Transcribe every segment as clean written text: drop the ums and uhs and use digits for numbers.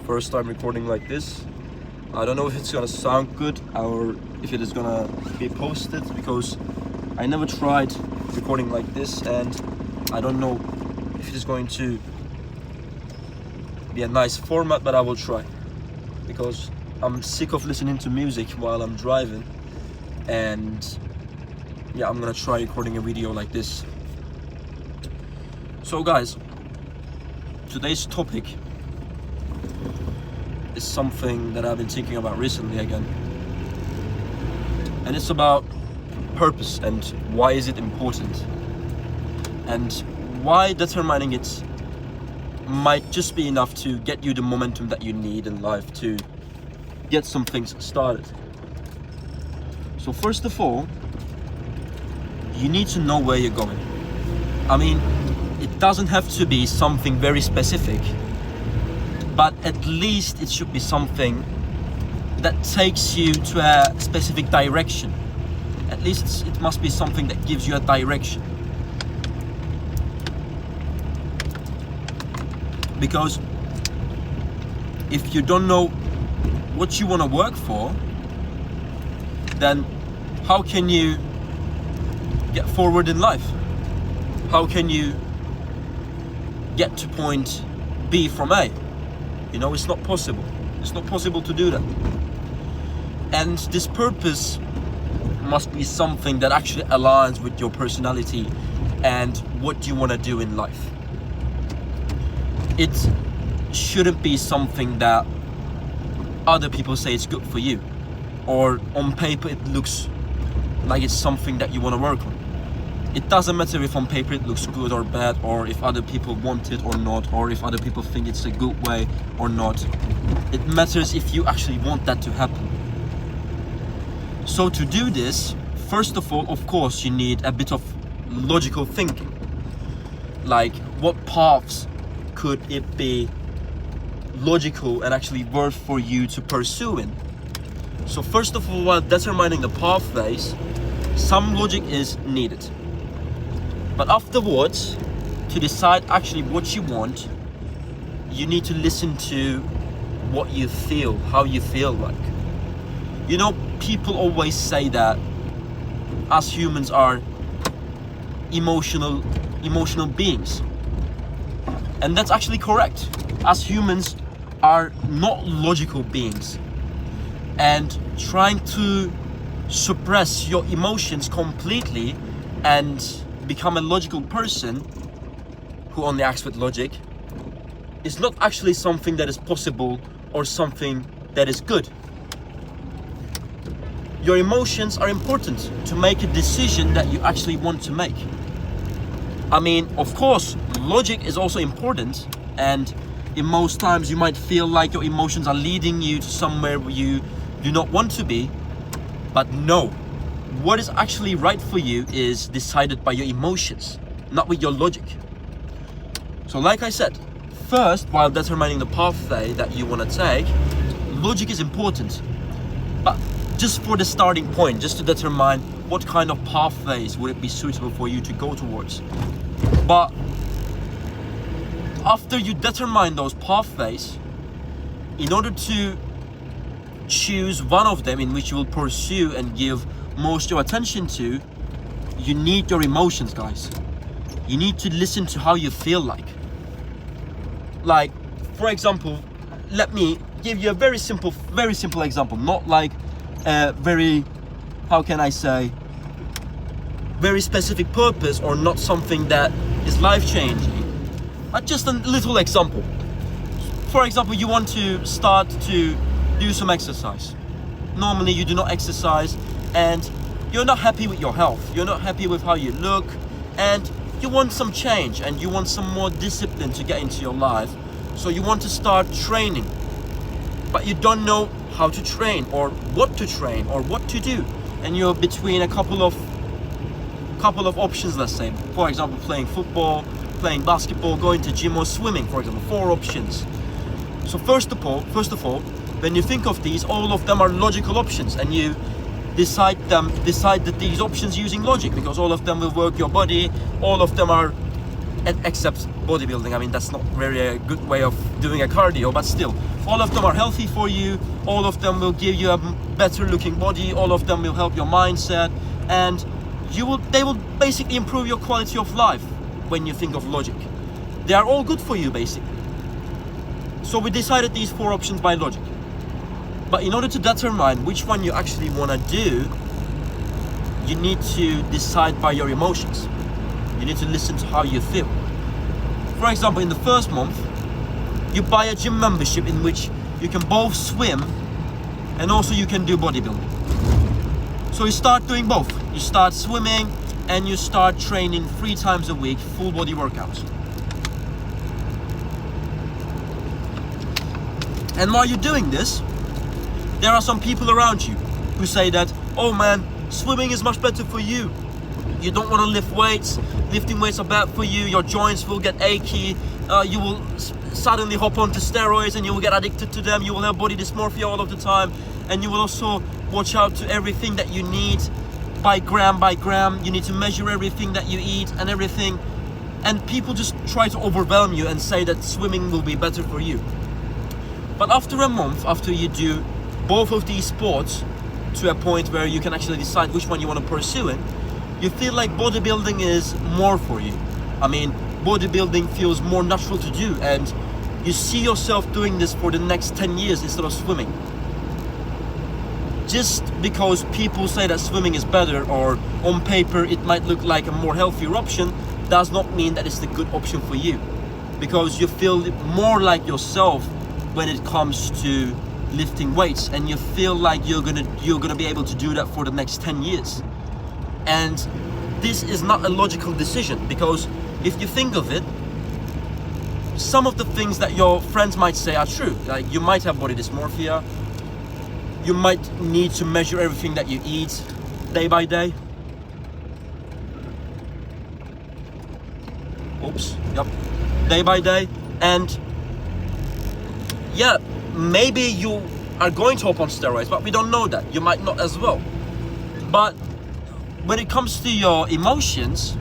first time recording like this. I don't know if it's gonna sound good or if it is gonna be posted, because I never tried recording like this, and I don't know if it is going to be a nice format, but I will try, because I'm sick of listening to music while I'm driving, and yeah, I'm gonna try recording a video like this. So guys, today's topic is something that I've been thinking about recently again, and it's about purpose and why is it important, and why determining it might just be enough to get you the momentum that you need in life to get some things started. So first of all, you need to know where you're going. I mean, it doesn't have to be something very specific, but at least it should be something that takes you to a specific direction. At least it must be something that gives you a direction. Because if you don't know what you want to work for, then how can you get forward in life? How can you get to point B from A? You know, it's not possible. It's not possible to do that. And this purpose must be something that actually aligns with your personality and what you want to do in life. It shouldn't be something that other people say it's good for you, or on paper it looks like it's something that you want to work on. It doesn't matter if on paper it looks good or bad, or if other people want it or not, or if other people think it's a good way or not. It matters if you actually want that to happen. So to do this, first of all, of course, you need a bit of logical thinking. Like, what paths could it be logical and actually worth for you to pursue in? So first of all, while determining the pathways, some logic is needed. But afterwards, to decide actually what you want, you need to listen to what you feel, how you feel like. You know, people always say that us humans are emotional beings. And that's actually correct. Us humans are not logical beings. And trying to suppress your emotions completely and become a logical person who only acts with logic is not actually something that is possible or something that is good. Your emotions are important to make a decision that you actually want to make. I mean, of course, logic is also important, and in most times you might feel like your emotions are leading you to somewhere where you do not want to be, but no. What is actually right for you is decided by your emotions, not with your logic. So like I said, first, while determining the pathway that you want to take, logic is important. But just for the starting point, just to determine what kind of pathways would it be suitable for you to go towards. But after you determine those pathways, in order to choose one of them in which you will pursue and give most of your attention to, you need your emotions, guys. You need to listen to how you feel like. Like, for example, let me give you a very simple example. Not like very, how can I say, very specific purpose, or not something that is life-changing. But just a little example. For example, you want to start to do some exercise. Normally you do not exercise, and you're not happy with your health, you're not happy with how you look, and you want some change, and you want some more discipline to get into your life. So you want to start training, but you don't know how to train, or what to train, or what to do, and you're between a couple of options, let's say. For example, playing football, playing basketball, going to gym, or swimming, for example. 4 options. So first of all, when you think of these, all of them are logical options, and you decide that these options using logic, because all of them will work your body, all of them are except bodybuilding. I mean, that's not very a good way of doing a cardio, but still, all of them are healthy for you. All of them will give you a better looking body. All of them will help your mindset, and they will basically improve your quality of life. When you think of logic, they are all good for you basically. So we decided these 4 options by logic. But in order to determine which one you actually want to do, you need to decide by your emotions. You need to listen to how you feel. For example, in the first month, you buy a gym membership in which you can both swim and also you can do bodybuilding. So you start doing both. You start swimming and you start training 3 times a week, full body workouts. And while you're doing this, there are some people around you who say that, oh man, swimming is much better for you. You don't want to lift weights. Lifting weights are bad for you. Your joints will get achy. You will suddenly hop onto steroids and you will get addicted to them. You will have body dysmorphia all of the time. And you will also watch out to everything that you need by gram. You need to measure everything that you eat and everything. And people just try to overwhelm you and say that swimming will be better for you. But after a month, after you do both of these sports to a point where you can actually decide which one you want to pursue in, you feel like bodybuilding is more for you. I mean, bodybuilding feels more natural to do, and you see yourself doing this for the next 10 years instead of swimming. Just because people say that swimming is better, or on paper it might look like a more healthier option, does not mean that it's the good option for you. Because you feel more like yourself when it comes to lifting weights, and you feel like you're gonna be able to do that for the next 10 years. And this is not a logical decision, because if you think of it, some of the things that your friends might say are true. Like, you might have body dysmorphia, you might need to measure everything that you eat day by day. Day by day. And yeah, maybe you are going to hop on steroids, but we don't know that. You might not as well. But when it comes to your emotions,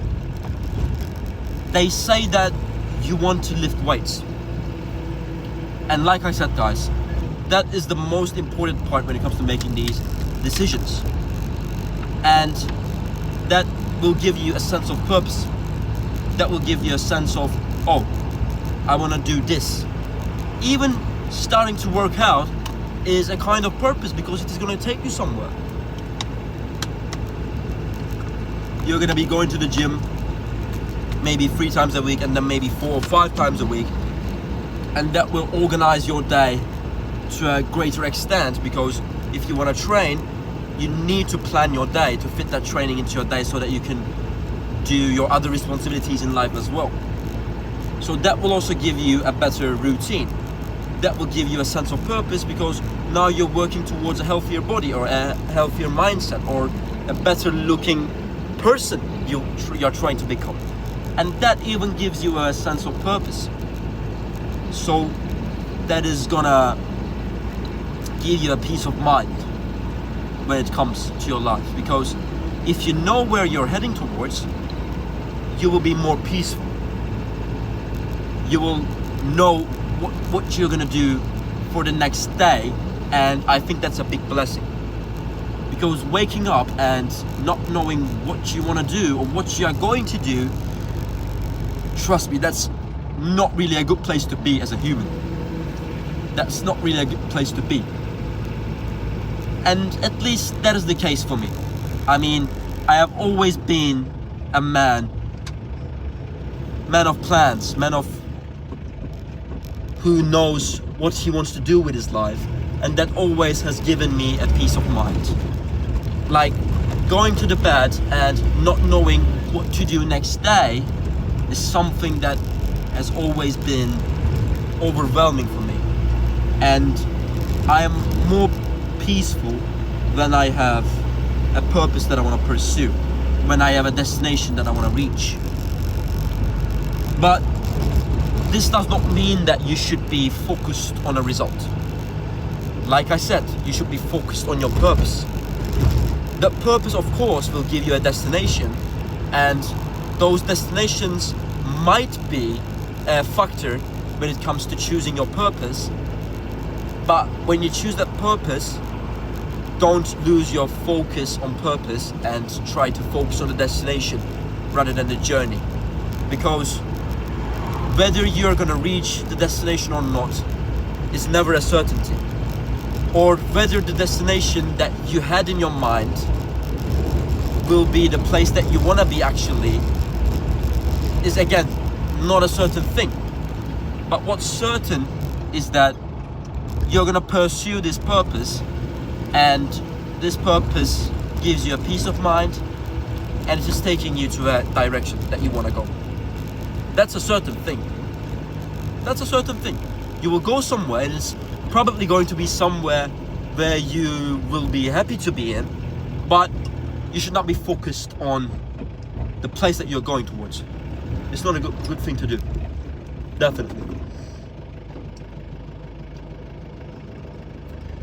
they say that you want to lift weights. And like I said, guys, that is the most important part when it comes to making these decisions. And that will give you a sense of purpose. That will give you a sense of, oh, I want to do this. Even starting to work out is a kind of purpose, because it is going to take you somewhere. You're going to be going to the gym maybe 3 times a week, and then maybe 4 or 5 times a week. And that will organize your day to a greater extent, because if you want to train, you need to plan your day to fit that training into your day so that you can do your other responsibilities in life as well. So that will also give you a better routine. That will give you a sense of purpose, because now you're working towards a healthier body, or a healthier mindset, or a better looking person you're trying to become. And that even gives you a sense of purpose. So that is gonna give you a peace of mind when it comes to your life, because if you know where you're heading towards, you will be more peaceful. You will know what you're gonna do for the next day, and I think that's a big blessing. Because waking up and not knowing what you want to do or what you are going to do, trust me, that's not really a good place to be as a human. That's not really a good place to be. And at least that is the case for me. I mean, I have always been a man of plans, man of who knows what he wants to do with his life, and that always has given me a peace of mind. Like, going to the bed and not knowing what to do next day is something that has always been overwhelming for me. And I am more peaceful when I have a purpose that I want to pursue, when I have a destination that I want to reach. But this does not mean that you should be focused on a result. Like I said, you should be focused on your purpose. The purpose, of course, will give you a destination, and those destinations might be a factor when it comes to choosing your purpose. But when you choose that purpose, don't lose your focus on purpose and try to focus on the destination rather than the journey. Because whether you're gonna reach the destination or not is never a certainty. Or whether the destination that you had in your mind will be the place that you wanna be actually is, again, not a certain thing. But what's certain is that you're gonna pursue this purpose, and this purpose gives you a peace of mind, and it's just taking you to a direction that you wanna go. That's a certain thing. That's a certain thing. You will go somewhere, and it's probably going to be somewhere where you will be happy to be in, but you should not be focused on the place that you're going towards. It's not a good thing to do. Definitely.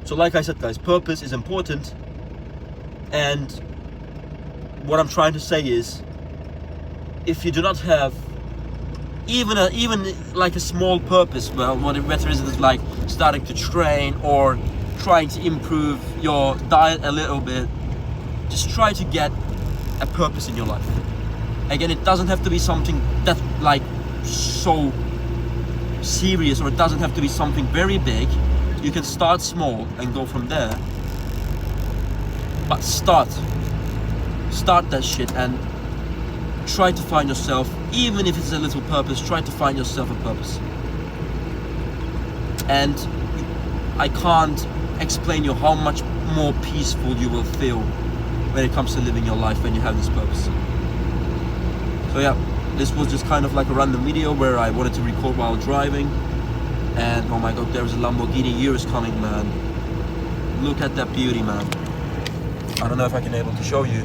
So like I said, guys, purpose is important, and what I'm trying to say is, if you do not have even like a small purpose, well, whether it's like starting to train or trying to improve your diet a little bit, just try to get a purpose in your life. Again, it doesn't have to be something that like so serious, or it doesn't have to be something very big. You can start small and go from there, but start that shit and try to find yourself. Even if it's a little purpose, try to find yourself a purpose. And I can't explain you how much more peaceful you will feel when it comes to living your life when you have this purpose. So yeah, this was just kind of like a random video where I wanted to record while driving. And oh my god, there's a Lamborghini Urus coming, man. Look at that beauty, man. I don't know if I can able to show you.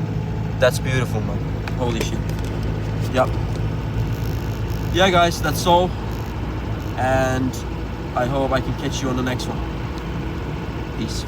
That's beautiful, man. Holy shit. Yep. Yeah guys, that's all. And I hope I can catch you on the next one. Peace.